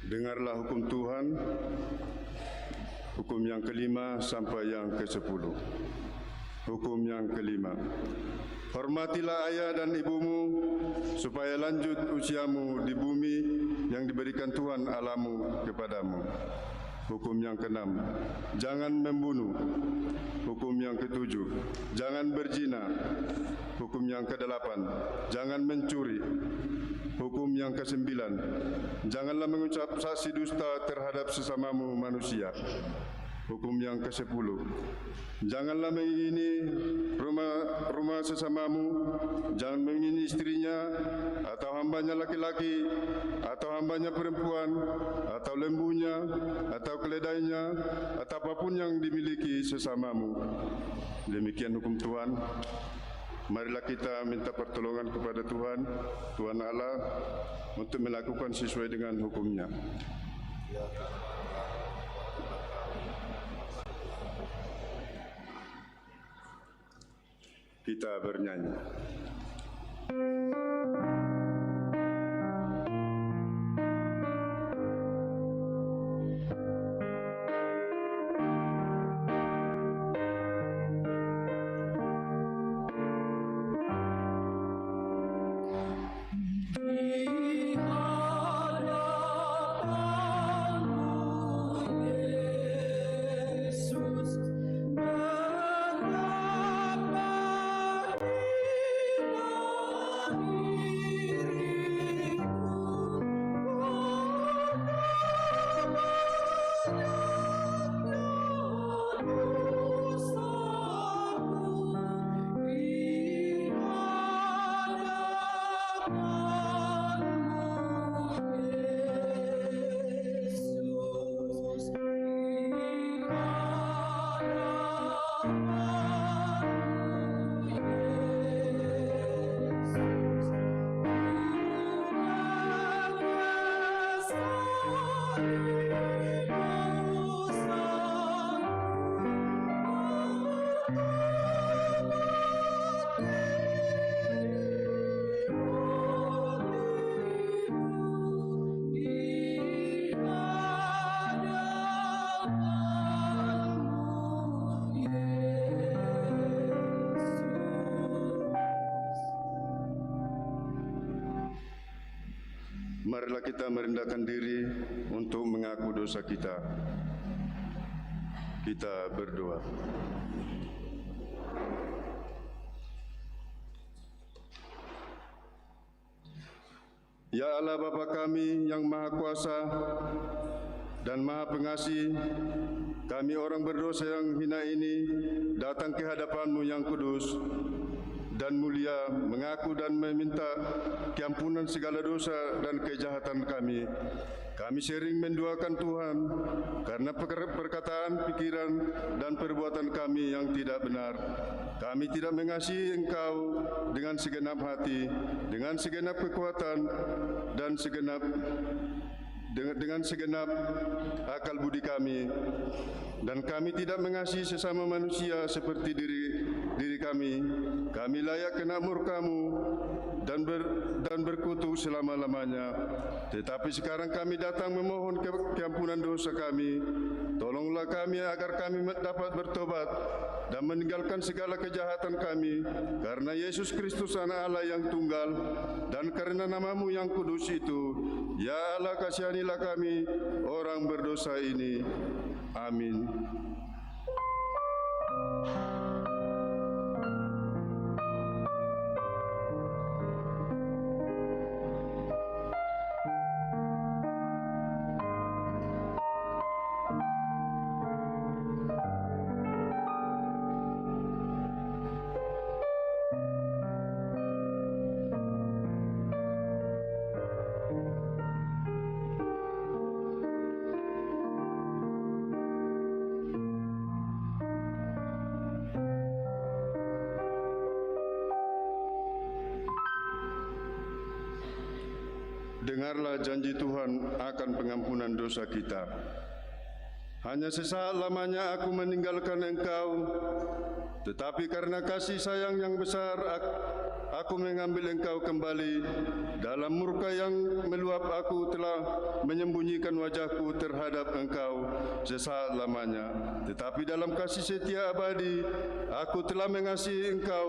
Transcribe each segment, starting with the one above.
Dengarlah hukum Tuhan, hukum yang kelima sampai yang ke-10. Hukum yang kelima. Hormatilah ayah dan ibumu, supaya lanjut usiamu di bumi yang diberikan Tuhan Allahmu kepadamu. Hukum yang keenam, jangan membunuh. Hukum yang ketujuh, jangan berzina. Hukum yang kedelapan, jangan mencuri. Hukum yang kesembilan, janganlah mengucap saksi dusta terhadap sesamamu manusia. Hukum yang ke-10, janganlah mengingini rumah sesamamu, jangan mengingini istrinya, atau hambanya laki-laki, atau hambanya perempuan, atau lembunya, atau keledainya, atau apapun yang dimiliki sesamamu. Demikian hukum Tuhan. Marilah kita minta pertolongan kepada Tuhan, Tuhan Allah, untuk melakukan sesuai dengan hukum-Nya. Kita bernyanyi. Marilah kita merendahkan diri untuk mengaku dosa kita. Kita berdoa. Ya Allah Bapa kami yang Maha Kuasa dan Maha Pengasih, kami orang berdosa yang hina ini datang ke hadapan-Mu yang kudus dan mulia, mengaku dan meminta keampunan segala dosa dan kejahatan kami. Kami sering menduakan Tuhan karena perkataan, pikiran, dan perbuatan kami yang tidak benar. Kami tidak mengasihi Engkau dengan segenap hati, dengan segenap kekuatan, dan dengan segenap akal budi kami. Dan kami tidak mengasihi sesama manusia seperti diri kami. Kami layak kena murka-Mu dan berkutuk selama-lamanya. Tetapi sekarang kami datang memohon keampunan dosa kami. Tolonglah kami agar kami dapat bertobat dan meninggalkan segala kejahatan kami, karena Yesus Kristus Anak Allah yang tunggal, dan karena nama-Mu yang kudus itu. Ya Allah, kasihanilah kami orang berdosa ini. Amin. dengarlah janji Tuhan akan pengampunan dosa kita. Hanya sesaat lamanya aku meninggalkan Engkau, tetapi karena kasih sayang yang besar, aku mengambil Engkau kembali. Dalam murka yang meluap, aku telah menyembunyikan wajahku terhadap Engkau sesaat lamanya. Tetapi dalam kasih setia abadi, aku telah mengasihi Engkau,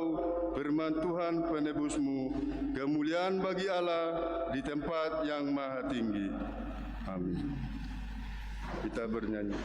firman Tuhan penebusmu. Kemuliaan bagi Allah di tempat yang maha tinggi. Amin. Kita bernyanyi.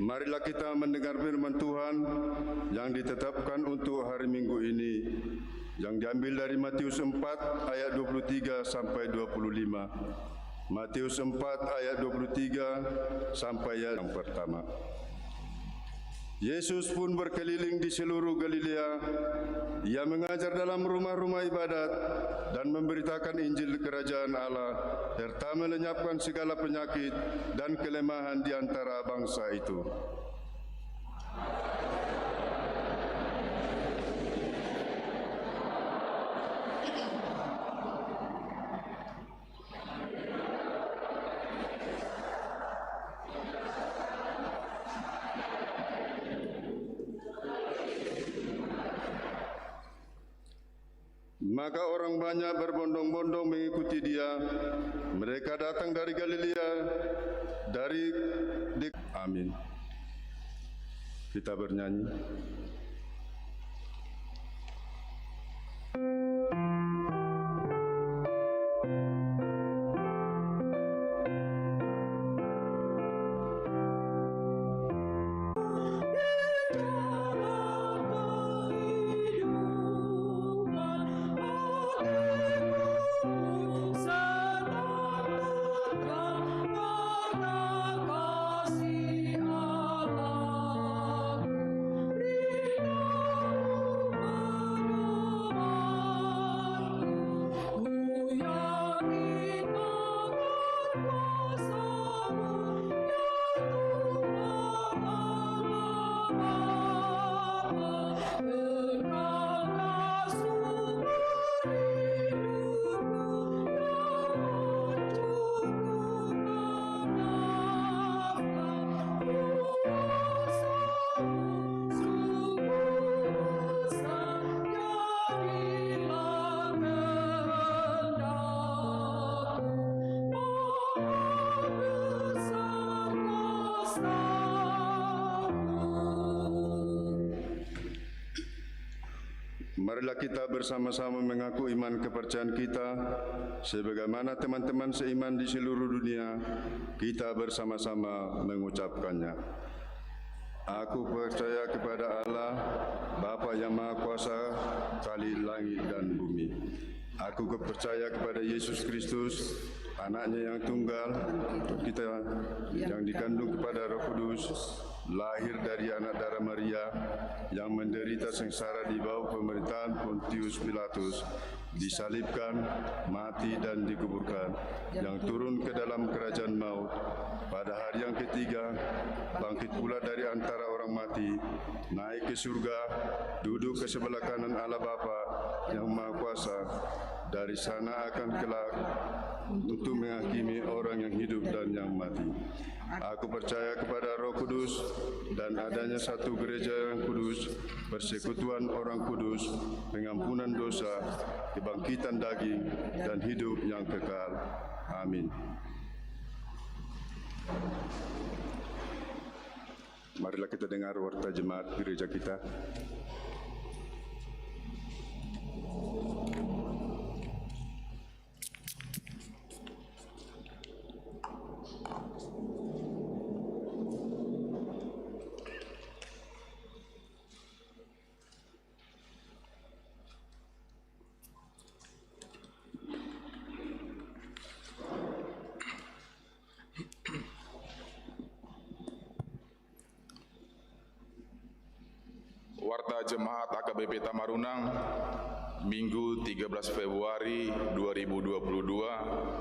Marilah kita mendengar firman Tuhan yang ditetapkan untuk hari Minggu ini, yang diambil dari Matius 4 ayat 23 sampai 25. Matius 4 ayat 23 sampai ayat yang pertama. Yesus pun berkeliling di seluruh Galilea. Ia mengajar dalam rumah-rumah ibadat dan memberitakan Injil kerajaan Allah, serta melenyapkan segala penyakit dan kelemahan di antara bangsa itu. Maka orang banyak berbondong-bondong mengikuti dia. Mereka datang dari Galilea, dari Amin. Kita bernyanyi. Marilah kita bersama-sama mengaku iman kepercayaan kita, sebagaimana teman-teman seiman di seluruh dunia, kita bersama-sama mengucapkannya. Aku percaya kepada Allah, Bapa yang Maha Kuasa, Khalid langit dan bumi. Aku percaya kepada Yesus Kristus, Anaknya yang tunggal untuk kita, yang dikandung kepada Roh Kudus, lahir dari anak darah Maria, yang menderita sengsara di bawah pemerintahan Pontius Pilatus, disalibkan, mati dan dikuburkan, yang turun ke dalam kerajaan maut, pada hari yang ketiga bangkit pula dari antara orang mati, naik ke surga, duduk ke sebelah kanan Allah Bapa yang Maha Kuasa. Dari sana akan kelak untuk menghakimi orang yang hidup dan yang mati. Aku percaya kepada Roh Kudus dan adanya satu gereja yang kudus, persekutuan orang kudus, pengampunan dosa, kebangkitan daging, dan hidup yang kekal. Amin. Marilah kita dengar warta jemaat gereja kita. Warta Jemaat AKBP Tamarunang, Minggu 13 Februari 2022,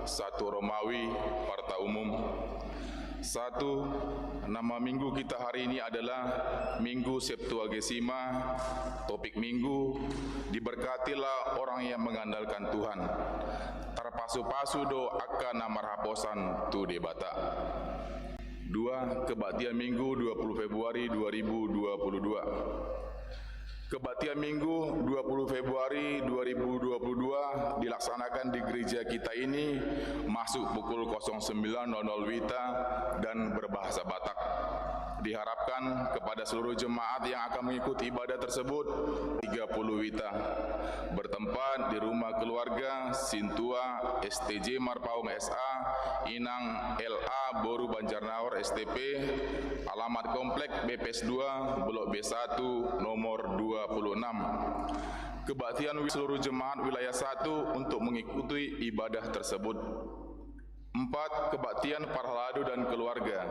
1 Romawi, Warta Umum. 1. Nama minggu kita hari ini adalah Minggu Septuagesima. Topik minggu, diberkatilah orang yang mengandalkan Tuhan. Tarpasu-pasu do akan marhaposan tu debata. 2. Kebaktian Minggu 20 Februari 2022. Kebaktian Minggu 20 Februari 2022 dilaksanakan di gereja kita ini masuk pukul 09.00 WITA dan berbahasa Batak. Diharapkan kepada seluruh jemaat yang akan mengikuti ibadah tersebut 30 WITA bertempat di rumah keluarga Sintua STJ Marpaung SA Inang LA Boru Banjarnawar STP, alamat komplek BPS 2 Blok B1 nomor 26. Kebaktian seluruh jemaat wilayah 1 untuk mengikuti ibadah tersebut. 4. Kebaktian Parhaladu dan keluarga.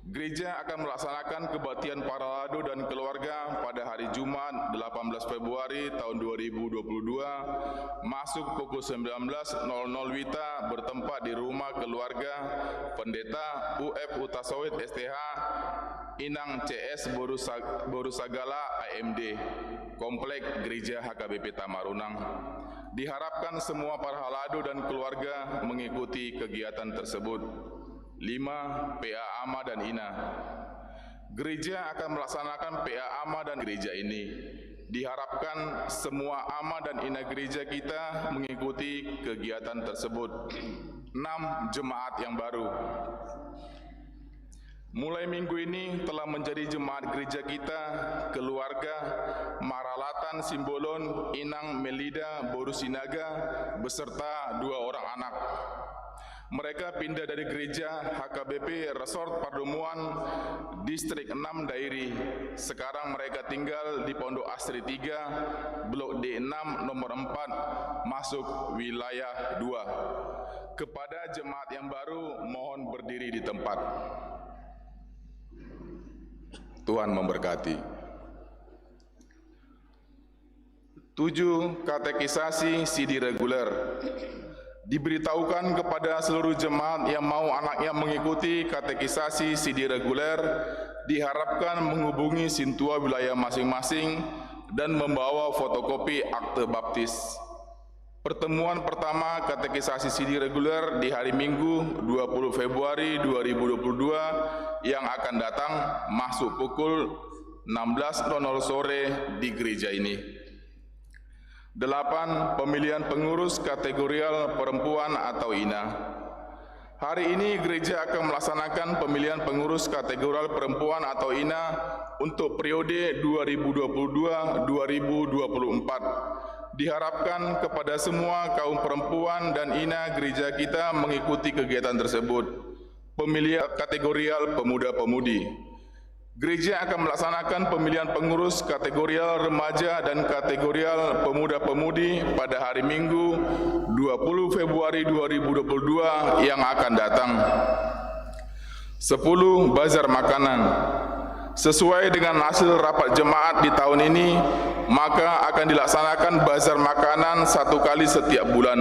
Gereja akan melaksanakan kebaktian Parhaladu dan keluarga pada hari Jumat 18 Februari tahun 2022 masuk pukul 19.00 WITA bertempat di rumah keluarga Pendeta UF Utasawit STH Inang CS Borusagala AMD, Komplek Gereja HKBP Tamarunang. Diharapkan semua Parhaladu dan keluarga mengikuti kegiatan tersebut. 5. PA AMA dan INA. Gereja akan melaksanakan PA AMA dan gereja ini. Diharapkan semua AMA dan INA gereja kita mengikuti kegiatan tersebut. 6. Jemaat yang baru. Mulai minggu ini telah menjadi jemaat gereja kita, keluarga Maralatan Simbolon Inang Melida Borusinaga beserta 2 orang anak. Mereka pindah dari gereja HKBP Resort Pademuan Distrik 6 Dairi. Sekarang mereka tinggal di Pondok Asri 3 Blok D6 nomor 4 masuk wilayah 2. Kepada jemaat yang baru mohon berdiri di tempat. Tuhan memberkati. 7. Katekisasi CD reguler. Diberitahukan kepada seluruh jemaat yang mau anaknya mengikuti katekisasi CD reguler, diharapkan menghubungi Sintua wilayah masing-masing dan membawa fotokopi akte baptis. Pertemuan pertama katekisasi CD reguler di hari Minggu 20 Februari 2022 yang akan datang masuk pukul 16.00 sore di gereja ini. 8. Pemilihan pengurus kategorial perempuan atau INA. Hari ini gereja akan melaksanakan pemilihan pengurus kategorial perempuan atau INA untuk periode 2022-2024. Diharapkan kepada semua kaum perempuan dan INA gereja kita mengikuti kegiatan tersebut. Pemilihan kategorial pemuda-pemudi. Gereja akan melaksanakan pemilihan pengurus kategorial remaja dan kategorial pemuda-pemudi pada hari Minggu 20 Februari 2022 yang akan datang. 10. Bazar makanan. Sesuai dengan hasil rapat jemaat di tahun ini, maka akan dilaksanakan bazar makanan 1 kali setiap bulan.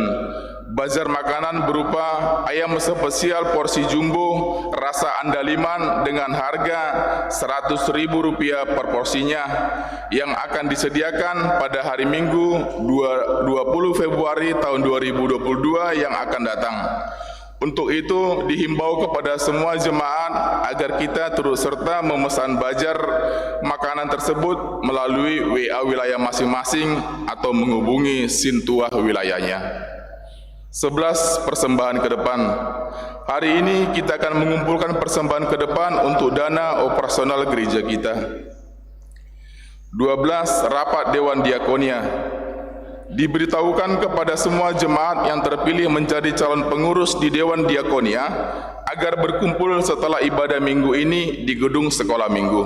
Bazar makanan berupa ayam spesial porsi jumbo rasa andaliman dengan harga Rp100.000 per porsinya yang akan disediakan pada hari Minggu 20 Februari tahun 2022 yang akan datang. Untuk itu dihimbau kepada semua jemaat agar kita turut serta memesan bazar makanan tersebut melalui WA wilayah masing-masing atau menghubungi Sintuah wilayahnya. 11. Persembahan ke depan. Hari ini kita akan mengumpulkan persembahan ke depan untuk dana operasional gereja kita. 12. Rapat Dewan Diakonia. Diberitahukan kepada semua jemaat yang terpilih menjadi calon pengurus di Dewan Diakonia agar berkumpul setelah ibadah minggu ini di gedung sekolah minggu.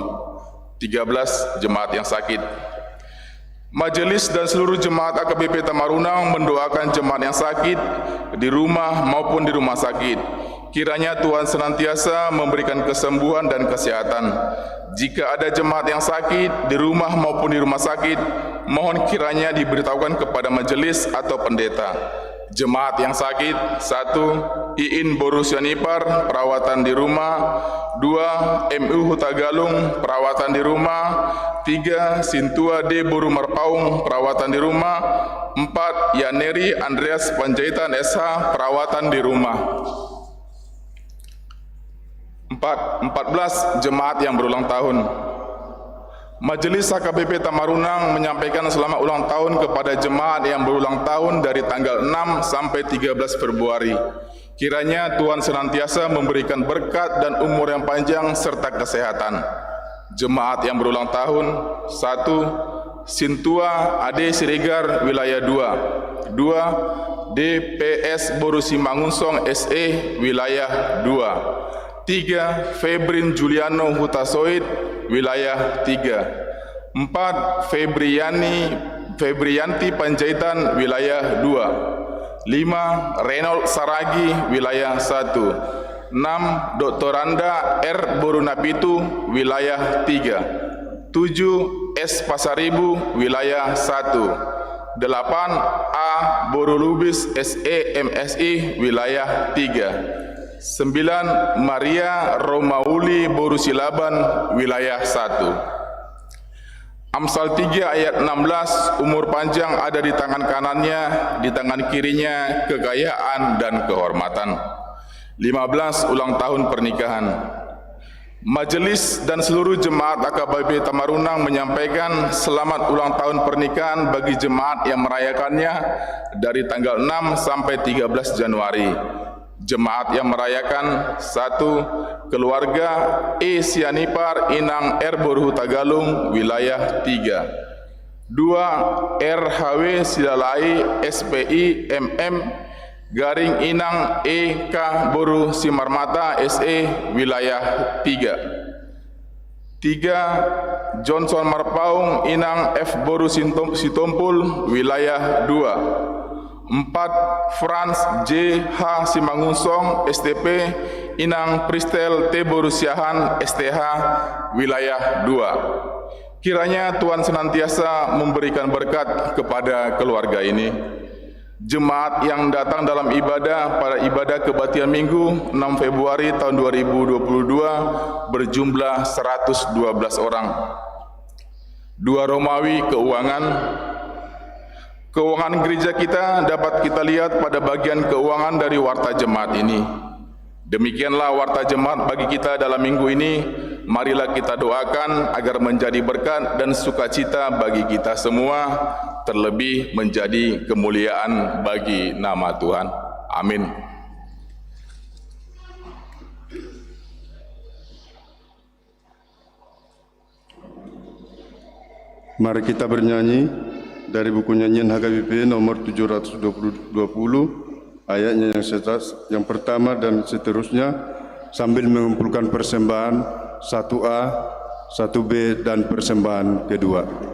13. Jemaat yang sakit. Majelis dan seluruh jemaat AKBP Tamarunang mendoakan jemaat yang sakit di rumah maupun di rumah sakit. Kiranya Tuhan senantiasa memberikan kesembuhan dan kesehatan. Jika ada jemaat yang sakit di rumah maupun di rumah sakit, mohon kiranya diberitahukan kepada majelis atau pendeta. Jemaat yang sakit: 1. Iin Borusianipar, perawatan di rumah. 2. MU Hutagalung, perawatan di rumah. 3. Sintua D. Boru Marpaung, perawatan di rumah. 4. Yaneri Andreas Panjaitan SH, perawatan di rumah. 14. Jemaat yang berulang tahun. Majelis AKBP Tamarunang menyampaikan selamat ulang tahun kepada jemaat yang berulang tahun dari tanggal 6 sampai 13 Februari. Kiranya Tuhan senantiasa memberikan berkat dan umur yang panjang serta kesehatan. Jemaat yang berulang tahun: 1. Sintua Ade Siregar, wilayah 2. 2. DPS Borusi Mangunsong SE, wilayah 2. 3. Febrin Juliano Hutasoid, wilayah 3. 4. Febrianti Panjaitan, wilayah 2. 5. Reynold Saragi, wilayah 1. 6. Dr. Randa R. Borunapitu, wilayah 3. 7. S. Pasaribu, wilayah 1. 8. A. Borulubis SE MSI, wilayah 3. 9. Maria Romauli Borusilaban, wilayah 1. Amsal 3 ayat 16, umur panjang ada di tangan kanannya, di tangan kirinya kekayaan dan kehormatan. 15. Ulang tahun pernikahan. Majelis dan seluruh jemaat AKBP Tamarunang menyampaikan selamat ulang tahun pernikahan bagi jemaat yang merayakannya dari tanggal 6 sampai 13 Januari. Jemaat yang merayakan: 1. Keluarga E. Sianipar Inang R. Boruhutagalung, wilayah 3. 2. RHW Silalai SPI MM Garing Inang E. K. Boru Simarmata SE, wilayah 3. 3. Johnson Marpaung Inang F. Boru Sitompul, wilayah 2. 4. Franz J. H. Simangunsong STP Inang Pristel T. Borusiahan STH, wilayah 2. Kiranya Tuhan senantiasa memberikan berkat kepada keluarga ini. Jemaat yang datang dalam ibadah pada ibadah kebaktian Minggu 6 Februari tahun 2022 berjumlah 112 orang. 2. Romawi keuangan. Keuangan gereja kita dapat kita lihat pada bagian keuangan dari warta jemaat ini. Demikianlah warta jemaat bagi kita dalam minggu ini. Marilah kita doakan agar menjadi berkat dan sukacita bagi kita semua, terlebih menjadi kemuliaan bagi nama Tuhan. Amin. Mari kita bernyanyi dari buku nyanyian HKBP nomor 720 ayatnya yang pertama dan seterusnya sambil mengumpulkan persembahan 1A, 1B dan persembahan kedua.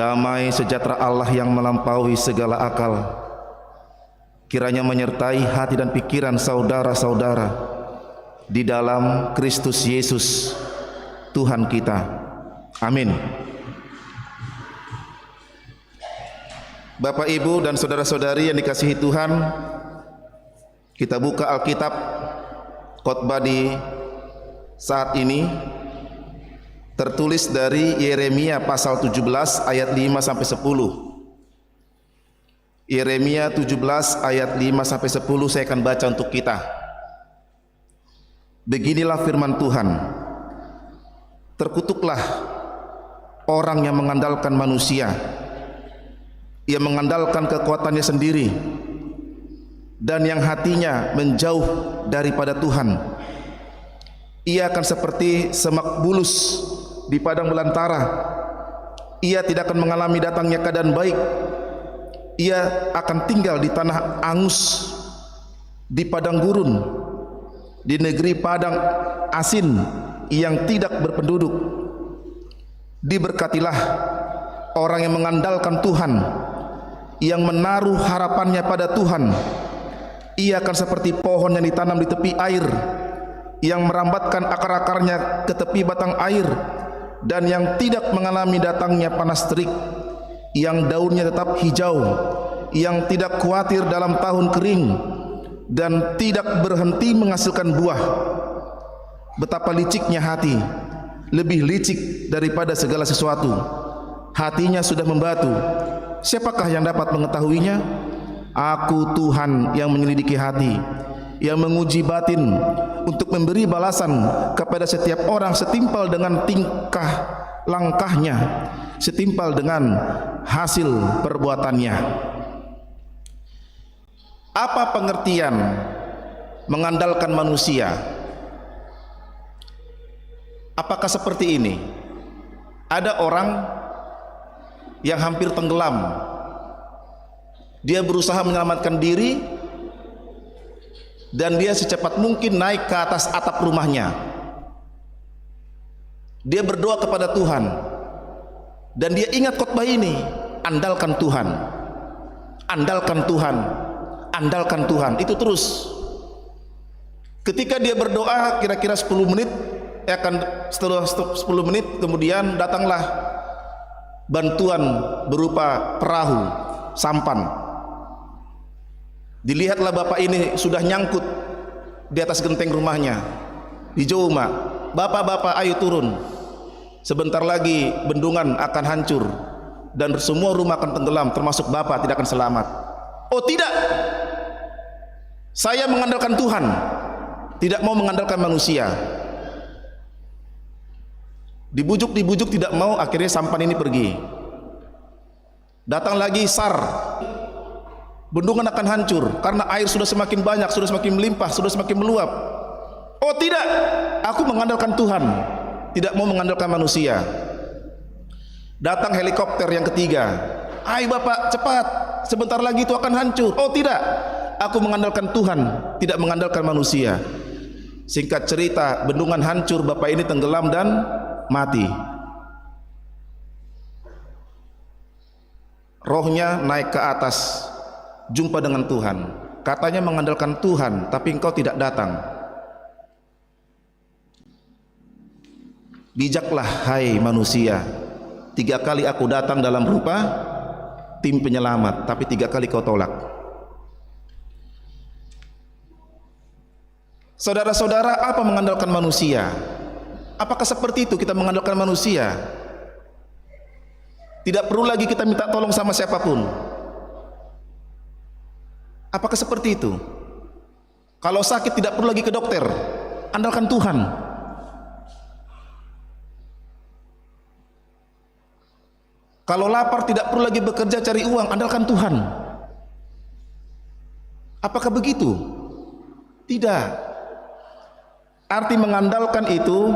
damai sejahtera Allah yang melampaui segala akal kiranya menyertai hati dan pikiran saudara-saudara di dalam Kristus Yesus Tuhan kita. Amin. Bapak, Ibu, dan saudara-saudari yang dikasihi Tuhan, kita buka Alkitab khotbah di saat ini tertulis dari Yeremia pasal 17 ayat 5 sampai 10. Yeremia 17 ayat 5 sampai 10 saya akan baca untuk kita. Beginilah firman Tuhan. Terkutuklah orang yang mengandalkan manusia. Ia mengandalkan kekuatannya sendiri dan yang hatinya menjauh daripada Tuhan. Ia akan seperti semak bulus di padang belantara. Ia tidak akan mengalami datangnya keadaan baik. Ia akan tinggal di tanah angus, di padang gurun, di negeri padang asin yang tidak berpenduduk. Diberkatilah orang yang mengandalkan Tuhan, yang menaruh harapannya pada Tuhan. Ia akan seperti pohon yang ditanam di tepi air, yang merambatkan akar-akarnya ke tepi batang air, dan yang tidak mengalami datangnya panas terik, yang daunnya tetap hijau, yang tidak khawatir dalam tahun kering, dan tidak berhenti menghasilkan buah. Betapa liciknya hati, lebih licik daripada segala sesuatu. Hatinya sudah membatu, siapakah yang dapat mengetahuinya? Aku Tuhan yang menyelidiki hati, yang menguji batin, untuk memberi balasan kepada setiap orang setimpal dengan tingkah langkahnya, setimpal dengan hasil perbuatannya. Apa pengertian mengandalkan manusia? Apakah seperti ini? Ada orang yang hampir tenggelam. Dia berusaha menyelamatkan diri dan dia secepat mungkin naik ke atas atap rumahnya. Dia berdoa kepada Tuhan dan dia ingat khotbah ini, andalkan Tuhan, andalkan Tuhan, andalkan Tuhan. Itu terus. Ketika dia berdoa kira-kira 10 menit, setelah 10 menit kemudian datanglah bantuan berupa perahu, sampan. Dilihatlah bapak ini sudah nyangkut di atas genteng rumahnya. Dijomak, bapak-bapak ayo turun, sebentar lagi bendungan akan hancur dan semua rumah akan tenggelam, termasuk bapak tidak akan selamat. Oh tidak, saya mengandalkan Tuhan, tidak mau mengandalkan manusia. Dibujuk tidak mau, akhirnya sampan ini pergi. Datang lagi SAR, bendungan akan hancur karena air sudah semakin banyak, sudah semakin melimpah, sudah semakin meluap. Oh tidak, aku mengandalkan Tuhan, tidak mau mengandalkan manusia. Datang helikopter yang ketiga, ayo bapak cepat, sebentar lagi itu akan hancur. Oh tidak, aku mengandalkan Tuhan, tidak mengandalkan manusia. Singkat cerita, bendungan hancur, bapak ini tenggelam dan mati. Rohnya naik ke atas, jumpa dengan Tuhan. Katanya mengandalkan Tuhan, tapi engkau tidak datang. Bijaklah hai manusia, 3 kali aku datang dalam rupa tim penyelamat, tapi 3 kali kau tolak. Saudara-saudara, apa mengandalkan manusia? Apakah seperti itu kita mengandalkan manusia? Tidak perlu lagi kita minta tolong sama siapapun. Apakah seperti itu? Kalau sakit tidak perlu lagi ke dokter, andalkan Tuhan. Kalau lapar tidak perlu lagi bekerja cari uang, andalkan Tuhan. Apakah begitu? Tidak. Arti mengandalkan itu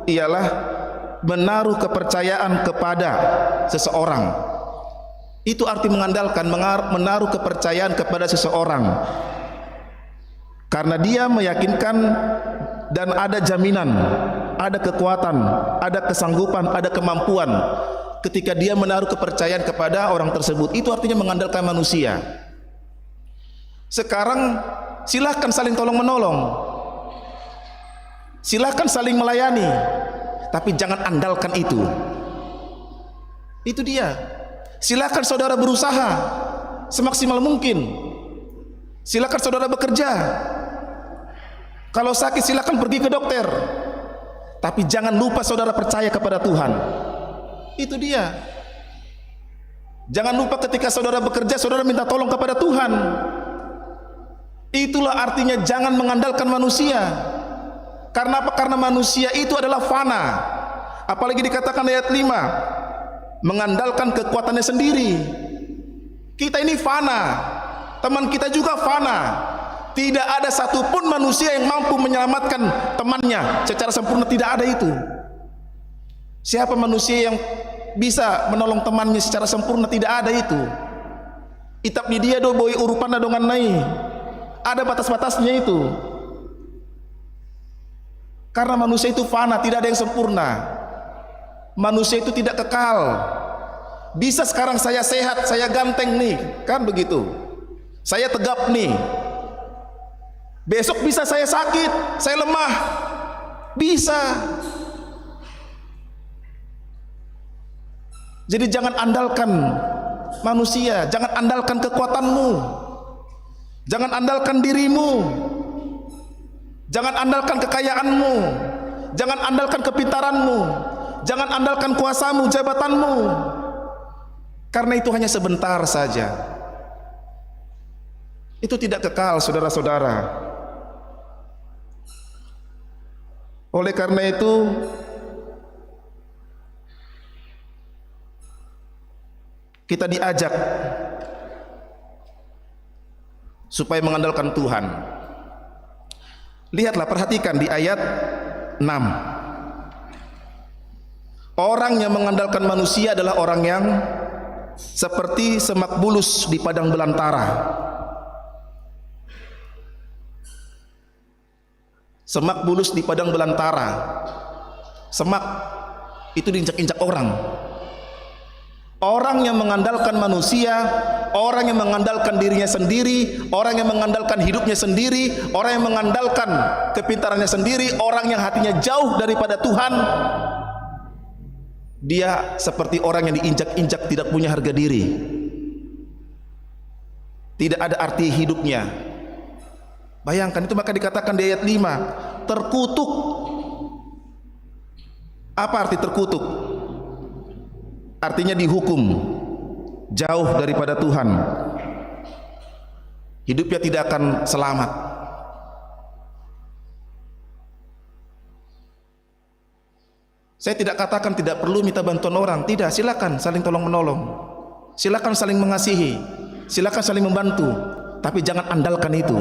ialah menaruh kepercayaan kepada seseorang. Itu arti mengandalkan, menaruh kepercayaan kepada seseorang. Karena dia meyakinkan dan ada jaminan, ada kekuatan, ada kesanggupan, ada kemampuan ketika dia menaruh kepercayaan kepada orang tersebut. Itu artinya mengandalkan manusia. Sekarang silahkan saling tolong menolong, silahkan saling melayani, tapi jangan andalkan itu. Itu dia. Silahkan saudara berusaha semaksimal mungkin, silahkan saudara bekerja, kalau sakit silahkan pergi ke dokter, tapi jangan lupa saudara percaya kepada Tuhan. Itu dia. Jangan lupa ketika saudara bekerja, saudara minta tolong kepada Tuhan. Itulah artinya jangan mengandalkan manusia. Karena apa? Karena manusia itu adalah fana. Apalagi dikatakan ayat 5, mengandalkan kekuatannya sendiri. Kita ini fana, teman kita juga fana. Tidak ada satupun manusia yang mampu menyelamatkan temannya secara sempurna, tidak ada itu. Siapa manusia yang bisa menolong temannya secara sempurna? Tidak ada itu. Itap di dia do boy urupan na dongan nai. Ada batas-batasnya itu. Karena manusia itu fana, tidak ada yang sempurna. Manusia itu tidak kekal. Bisa sekarang saya sehat, saya ganteng nih, kan begitu. Saya tegap nih. Besok bisa saya sakit, saya lemah. Bisa. Jadi jangan andalkan manusia, jangan andalkan kekuatanmu, jangan andalkan dirimu, jangan andalkan kekayaanmu, jangan andalkan kepintaranmu, jangan andalkan kuasamu, jabatanmu, karena itu hanya sebentar saja. Itu tidak kekal, saudara-saudara. Oleh karena itu, kita diajak supaya mengandalkan Tuhan. Lihatlah, perhatikan di ayat 6. Orang yang mengandalkan manusia adalah orang yang seperti semak bulus di padang belantara. Semak bulus di padang belantara. Semak itu diinjak-injak orang. Orang yang mengandalkan manusia, orang yang mengandalkan dirinya sendiri, orang yang mengandalkan hidupnya sendiri, orang yang mengandalkan kepintarannya sendiri, orang yang hatinya jauh daripada Tuhan, dia seperti orang yang diinjak-injak, tidak punya harga diri, tidak ada arti hidupnya. Bayangkan itu, maka dikatakan di ayat 5, terkutuk. Apa arti terkutuk? Artinya dihukum, jauh daripada Tuhan, hidupnya tidak akan selamat. Saya tidak katakan tidak perlu minta bantuan orang, tidak, silakan saling tolong menolong, silakan saling mengasihi, silakan saling membantu, tapi jangan andalkan itu.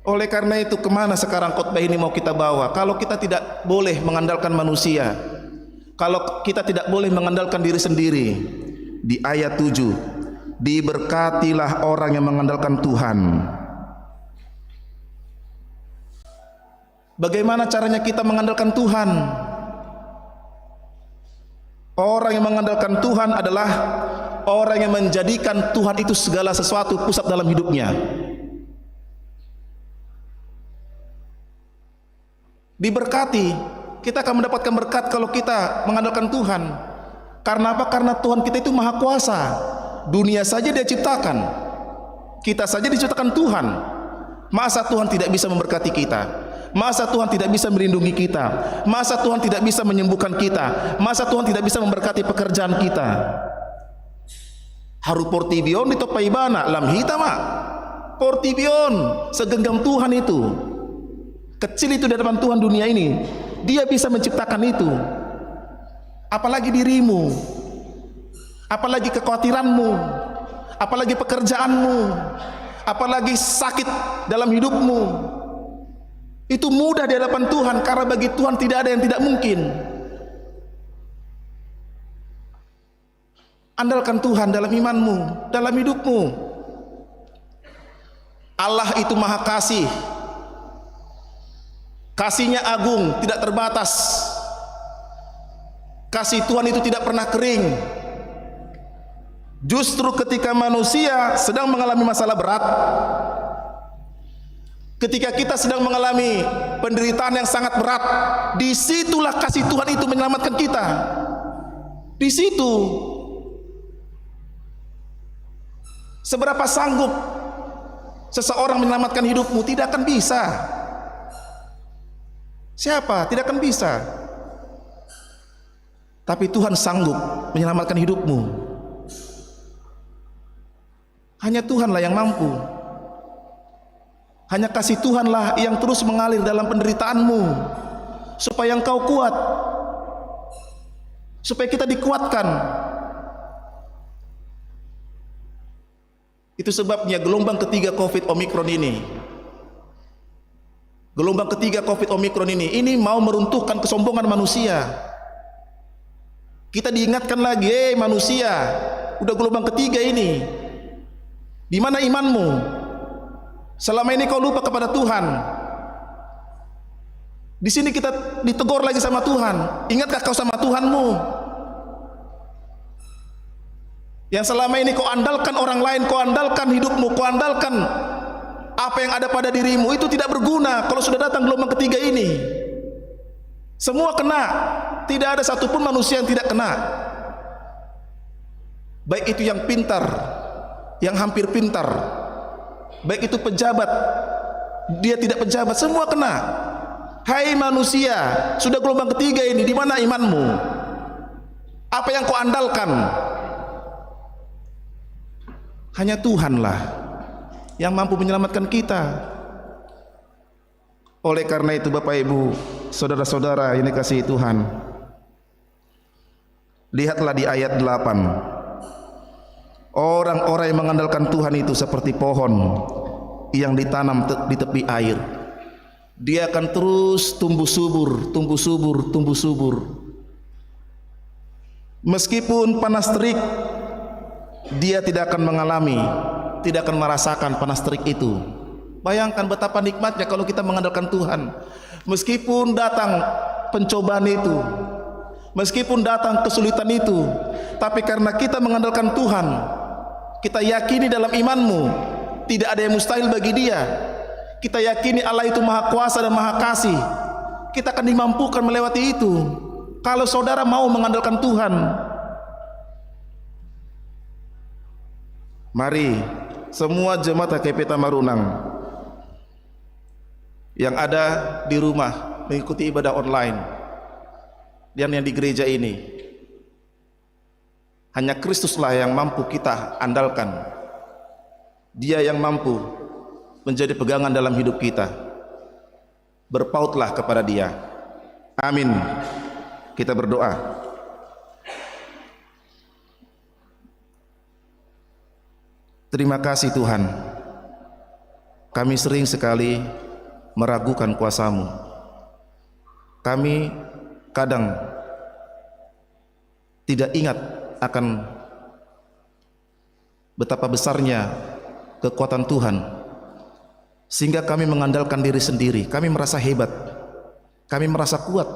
Oleh karena itu, kemana sekarang khotbah ini mau kita bawa? Kalau kita tidak boleh mengandalkan manusia, kalau kita tidak boleh mengandalkan diri sendiri, di ayat 7, diberkatilah orang yang mengandalkan Tuhan. Bagaimana caranya kita mengandalkan Tuhan? Orang yang mengandalkan Tuhan adalah orang yang menjadikan Tuhan itu segala sesuatu, pusat dalam hidupnya. Diberkati, kita akan mendapatkan berkat kalau kita mengandalkan Tuhan. Karena apa? Karena Tuhan kita itu maha kuasa. Dunia saja dia ciptakan, kita saja diciptakan Tuhan. Masa Tuhan tidak bisa memberkati kita? Masa Tuhan tidak bisa melindungi kita? Masa Tuhan tidak bisa menyembuhkan kita? Masa Tuhan tidak bisa memberkati pekerjaan kita? Haru portibion di topai bana lam hitama. Portibion, segenggam Tuhan itu. Kecil itu di hadapan Tuhan dunia ini. Dia bisa menciptakan itu. Apalagi dirimu, apalagi kekhawatiranmu, apalagi pekerjaanmu, apalagi sakit dalam hidupmu. Itu mudah di hadapan Tuhan, karena bagi Tuhan tidak ada yang tidak mungkin. Andalkan Tuhan dalam imanmu, dalam hidupmu. Allah itu maha kasih. Kasihnya agung, tidak terbatas. Kasih Tuhan itu tidak pernah kering. Justru ketika manusia sedang mengalami masalah berat, ketika kita sedang mengalami penderitaan yang sangat berat, disitulah kasih Tuhan itu menyelamatkan kita. Di situ. Seberapa sanggup seseorang menyelamatkan hidupmu? Tidak akan bisa. Siapa? Tidak akan bisa. Tapi Tuhan sanggup menyelamatkan hidupmu. Hanya Tuhanlah yang mampu. Hanya kasih Tuhanlah yang terus mengalir dalam penderitaanmu, supaya engkau kuat, supaya kita dikuatkan. Itu sebabnya gelombang ketiga COVID Omikron ini, gelombang ketiga COVID Omikron ini mau meruntuhkan kesombongan manusia. Kita diingatkan lagi, manusia, udah gelombang ketiga ini, di mana imanmu? Selama ini kau lupa kepada Tuhan. Di sini kita ditegur lagi sama Tuhan. Ingatkah kau sama Tuhanmu? Yang selama ini kau andalkan orang lain, kau andalkan hidupmu, kau andalkan apa yang ada pada dirimu, itu tidak berguna kalau sudah datang gelombang ketiga ini. Semua kena, tidak ada satupun manusia yang tidak kena. Baik itu yang pintar, yang hampir pintar, baik itu pejabat, dia tidak pejabat, semua kena. Hai manusia, sudah gelombang ketiga ini, di mana imanmu? Apa yang kau andalkan? Hanya Tuhanlah yang mampu menyelamatkan kita. Oleh karena itu Bapak Ibu, saudara-saudara yang dikasihi Tuhan, lihatlah di ayat 8. Orang-orang yang mengandalkan Tuhan itu seperti pohon yang ditanam di tepi air. Dia akan terus tumbuh subur, tumbuh subur, tumbuh subur. Meskipun panas terik, dia tidak akan mengalami, tidak akan merasakan panas terik itu. Bayangkan betapa nikmatnya kalau kita mengandalkan Tuhan. Meskipun datang pencobaan itu, meskipun datang kesulitan itu, tapi karena kita mengandalkan Tuhan, kita yakini dalam imanmu, tidak ada yang mustahil bagi Dia. Kita yakini Allah itu Maha Kuasa dan Maha Kasih. Kita akan dimampukan melewati itu kalau saudara mau mengandalkan Tuhan. Mari semua jemaat HKP Tamarunang yang ada di rumah mengikuti ibadah online dan yang di gereja ini, hanya Kristuslah yang mampu kita andalkan. Dia yang mampu menjadi pegangan dalam hidup kita. Berpautlah kepada Dia. Amin. Kita berdoa. Terima kasih Tuhan. Kami sering sekali meragukan kuasa-Mu. Kami kadang tidak ingat akan betapa besarnya kekuatan Tuhan, sehingga kami mengandalkan diri sendiri. Kami merasa hebat, kami merasa kuat,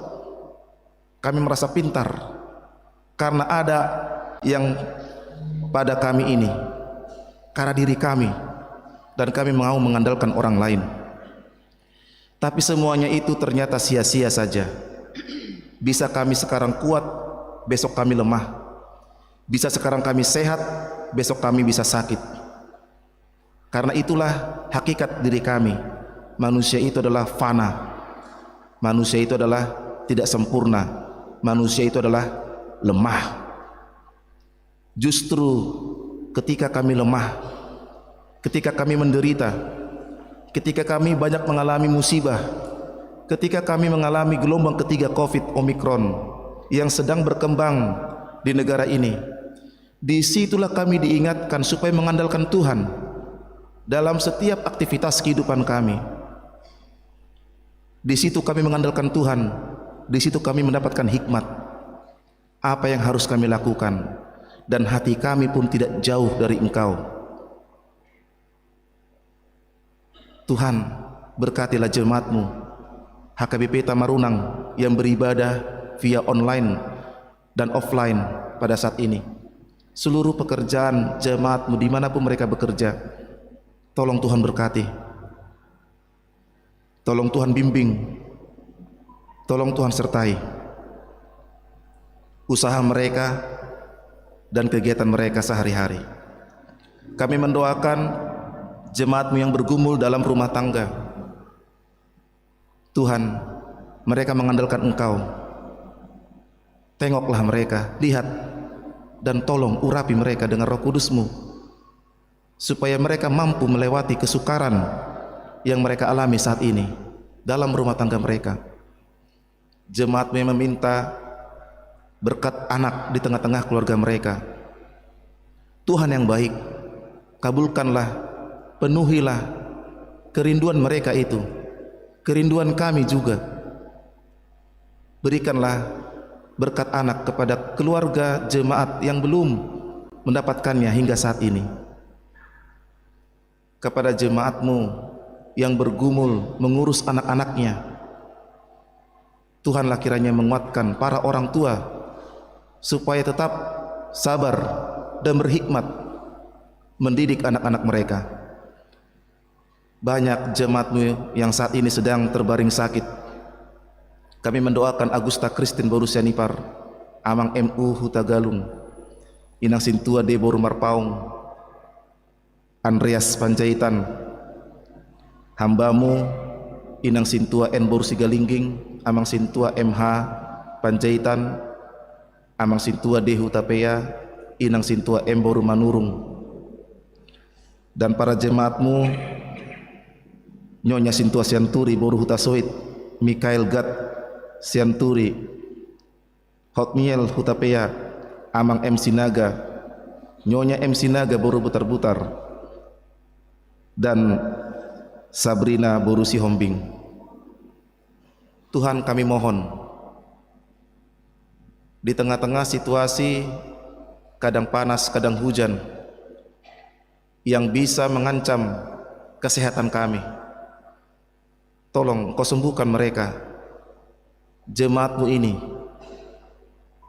kami merasa pintar, karena ada yang pada kami ini, karena diri kami, dan kami mau mengandalkan orang lain. Tapi semuanya itu ternyata sia-sia saja. Bisa kami sekarang kuat, besok kami lemah. Bisa sekarang kami sehat, besok kami bisa sakit. Karena itulah hakikat diri kami. Manusia itu adalah fana. Manusia itu adalah tidak sempurna. Manusia itu adalah lemah. Justru ketika kami lemah, ketika kami menderita, ketika kami banyak mengalami musibah, ketika kami mengalami gelombang ketiga COVID Omikron yang sedang berkembang di negara ini, disitulah kami diingatkan supaya mengandalkan Tuhan dalam setiap aktivitas kehidupan kami. Di situ kami mengandalkan Tuhan, di situ kami mendapatkan hikmat apa yang harus kami lakukan, dan hati kami pun tidak jauh dari Engkau. Tuhan, berkatilah jemaat-Mu HKBP Tamarunang yang beribadah via online dan offline pada saat ini. Seluruh pekerjaan jemaatmu dimanapun mereka bekerja, tolong Tuhan berkati, tolong Tuhan bimbing, tolong Tuhan sertai usaha mereka dan kegiatan mereka sehari-hari. Kami mendoakan jemaatmu yang bergumul dalam rumah tangga. Tuhan, mereka mengandalkan Engkau. Tengoklah mereka, lihat, dan tolong urapi mereka dengan Roh Kudus-Mu, supaya mereka mampu melewati kesukaran yang mereka alami saat ini dalam rumah tangga mereka. Jemaatmu yang meminta berkat anak di tengah-tengah keluarga mereka. Tuhan yang baik, kabulkanlah, penuhilah kerinduan mereka itu, kerinduan kami juga. Berikanlah berkat anak kepada keluarga jemaat yang belum mendapatkannya hingga saat ini. Kepada jemaatmu yang bergumul mengurus anak-anaknya, Tuhanlah kiranya menguatkan para orang tua supaya tetap sabar dan berhikmat mendidik anak-anak mereka. Banyak jemaatmu yang saat ini sedang terbaring sakit. Kami mendoakan Agusta Christine Borusianipar, Amang MU Hutagalung, Inang Sintua Debor Marpaung, Andreas Panjaitan, hambamu Inang Sintua N Borusigalingging, Amang Sintua MH Panjaitan, Amang Sintua D Hutapea, Inang Sintua M Boru Manurung, dan para jemaatmu Nyonya Sintua Sianturi Boru Hutasoit, Mikael Gat Sianturi, Hotmiel Hutapea, Amang M Sinaga, Nyonya M Sinaga Boru Butar-Butar, dan Sabrina Boru Sihombing. Tuhan, kami mohon, di tengah-tengah situasi kadang panas, kadang hujan yang bisa mengancam kesehatan kami, tolong Kau sembuhkan mereka, jemaatmu ini.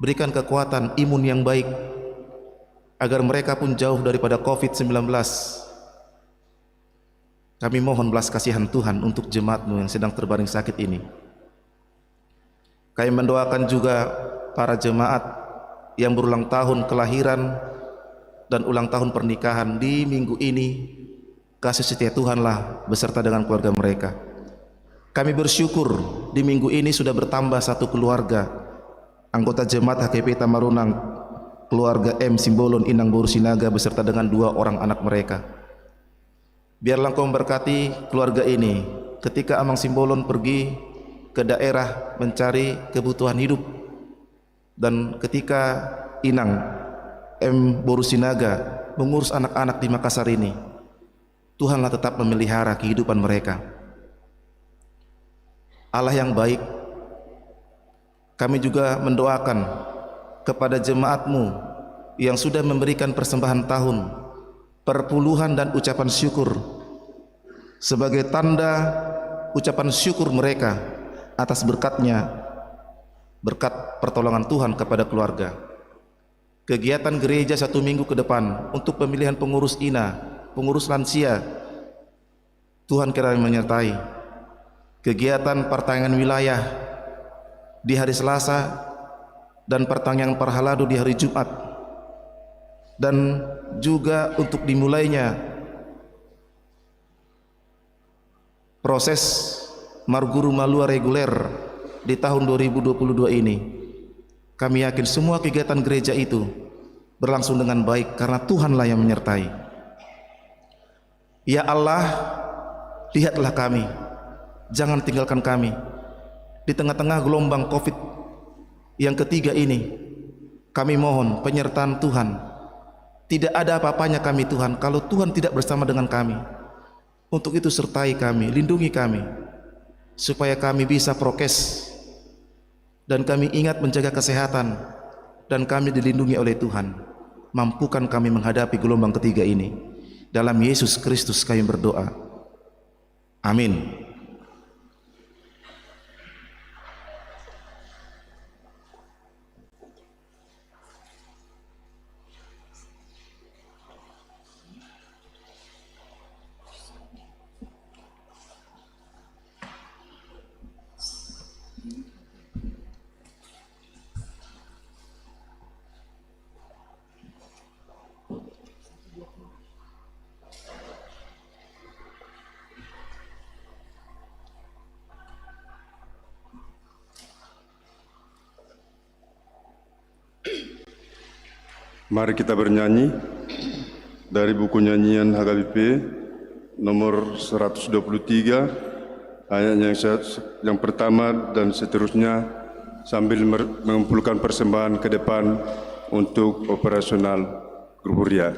Berikan kekuatan imun yang baik agar mereka pun jauh daripada COVID-19. Kami mohon belas kasihan Tuhan untuk jemaatmu yang sedang terbaring sakit ini. Kami mendoakan juga para jemaat yang berulang tahun kelahiran dan ulang tahun pernikahan di minggu ini. Kasih setia Tuhanlah beserta dengan keluarga mereka. Kami bersyukur di minggu ini sudah bertambah satu keluarga, anggota jemaat HKP Tamarunang, keluarga M Simbolon Inang Boru Sinaga beserta dengan 2 orang anak mereka. Biarlah Kau memberkati keluarga ini ketika Amang Simbolon pergi ke daerah mencari kebutuhan hidup, dan ketika Inang M Boru Sinaga mengurus anak-anak di Makassar ini. Tuhanlah tetap memelihara kehidupan mereka. Allah yang baik, kami juga mendoakan kepada jemaatmu yang sudah memberikan persembahan tahun, perpuluhan dan ucapan syukur sebagai tanda ucapan syukur mereka atas berkatnya, berkat pertolongan Tuhan kepada keluarga. Kegiatan gereja 1 minggu ke depan untuk pemilihan pengurus INA, pengurus lansia, Tuhan kiranya menyertai. Kegiatan pertanyaan wilayah di hari Selasa dan pertanyaan Parhaladu di hari Jumat, dan juga untuk dimulainya proses Marguru Malua reguler di tahun 2022 ini. Kami yakin semua kegiatan gereja itu berlangsung dengan baik karena Tuhanlah yang menyertai. Ya Allah, lihatlah kami, jangan tinggalkan kami di tengah-tengah gelombang COVID yang ketiga ini. Kami mohon penyertaan Tuhan. Tidak ada apa-apanya kami Tuhan kalau Tuhan tidak bersama dengan kami. Untuk itu sertai kami, lindungi kami, supaya kami bisa prokes dan kami ingat menjaga kesehatan, dan kami dilindungi oleh Tuhan. Mampukan kami menghadapi gelombang ketiga ini. Dalam Yesus Kristus kami berdoa. Amin. Mari kita bernyanyi dari buku nyanyian HKBP nomor 123 ayatnya yang pertama dan seterusnya sambil mengumpulkan persembahan ke depan untuk operasional Grup Huria.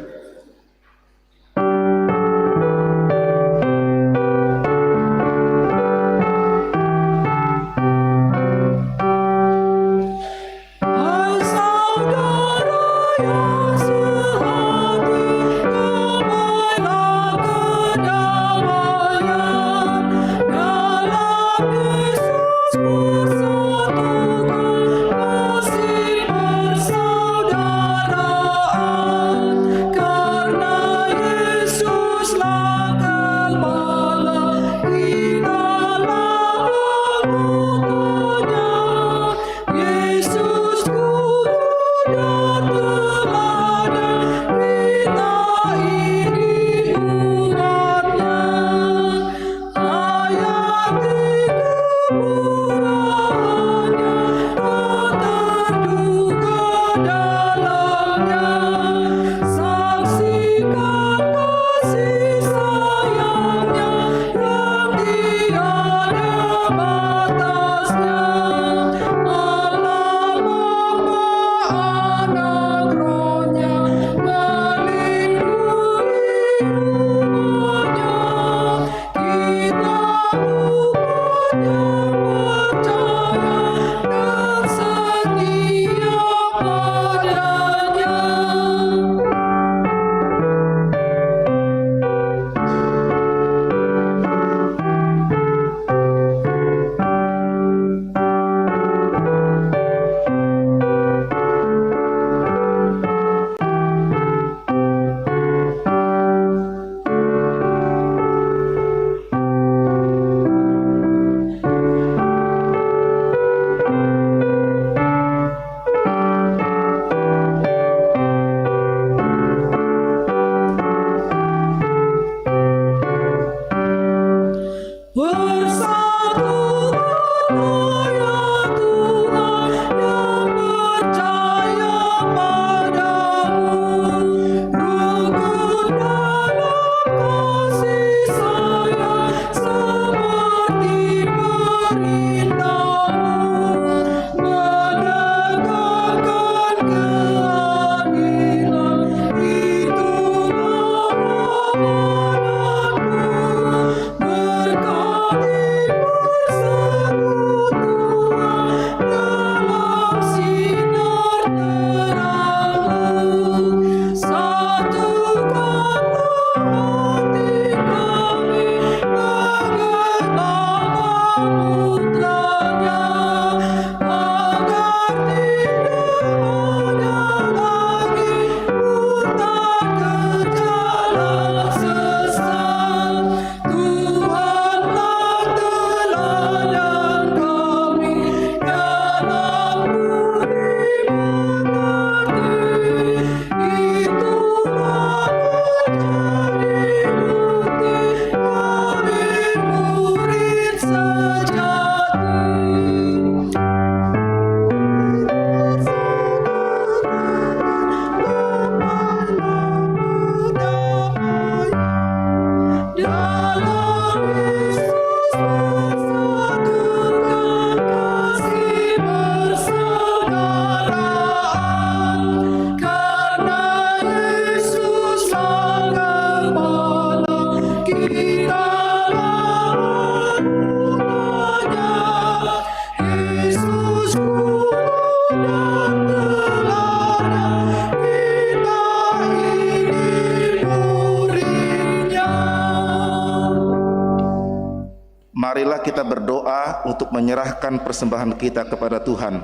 Marilah kita berdoa untuk menyerahkan persembahan kita kepada Tuhan.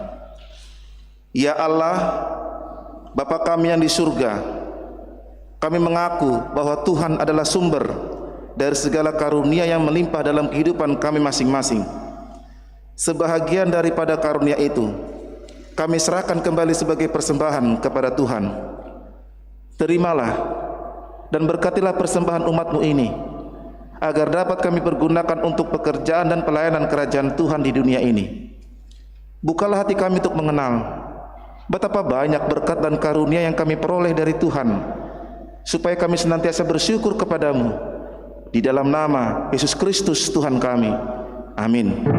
Ya Allah, Bapa kami yang di surga, kami mengaku bahwa Tuhan adalah sumber dari segala karunia yang melimpah dalam kehidupan kami masing-masing. Sebahagian daripada karunia itu, kami serahkan kembali sebagai persembahan kepada Tuhan. Terimalah dan berkatilah persembahan umat-Mu ini, agar dapat kami pergunakan untuk pekerjaan dan pelayanan kerajaan Tuhan di dunia ini. Bukalah hati kami untuk mengenal, Betapa banyak berkat dan karunia yang kami peroleh dari Tuhan, supaya kami senantiasa bersyukur kepadamu. Di dalam nama Yesus Kristus Tuhan kami. Amin.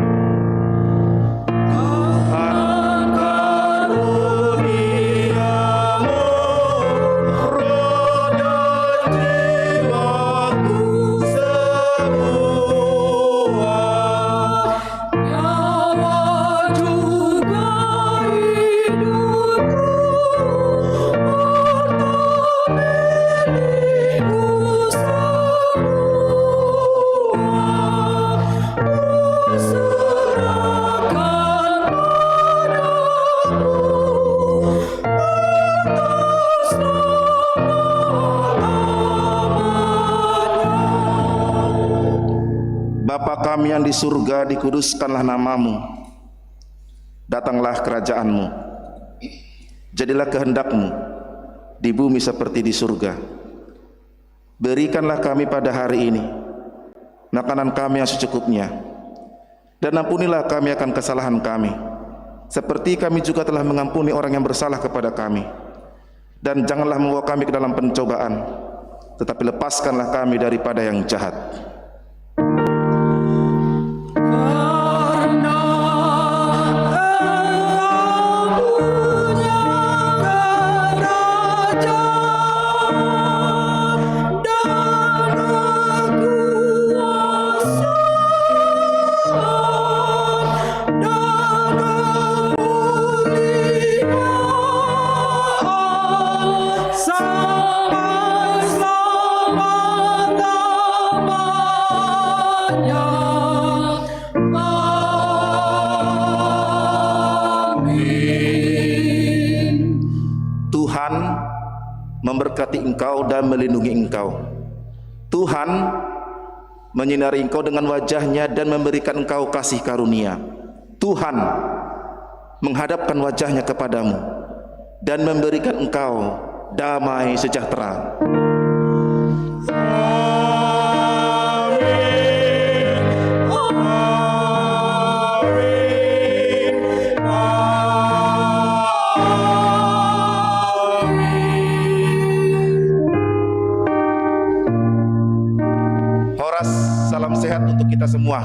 Bapa kami yang di surga, dikuduskanlah namamu. Datanglah kerajaanmu. Jadilah kehendakmu di bumi seperti di surga. Berikanlah kami pada hari ini makanan kami yang secukupnya, dan ampunilah kami akan kesalahan kami, seperti kami juga telah mengampuni orang yang bersalah kepada kami. Dan janganlah membawa kami ke dalam pencobaan, tetapi lepaskanlah kami daripada yang jahat. Tuhan memberkati engkau dan melindungi engkau. Tuhan menyinari engkau dengan wajah-Nya dan memberikan engkau kasih karunia. Tuhan menghadapkan wajah-Nya kepadamu dan memberikan engkau damai sejahtera. Salam sehat untuk kita semua.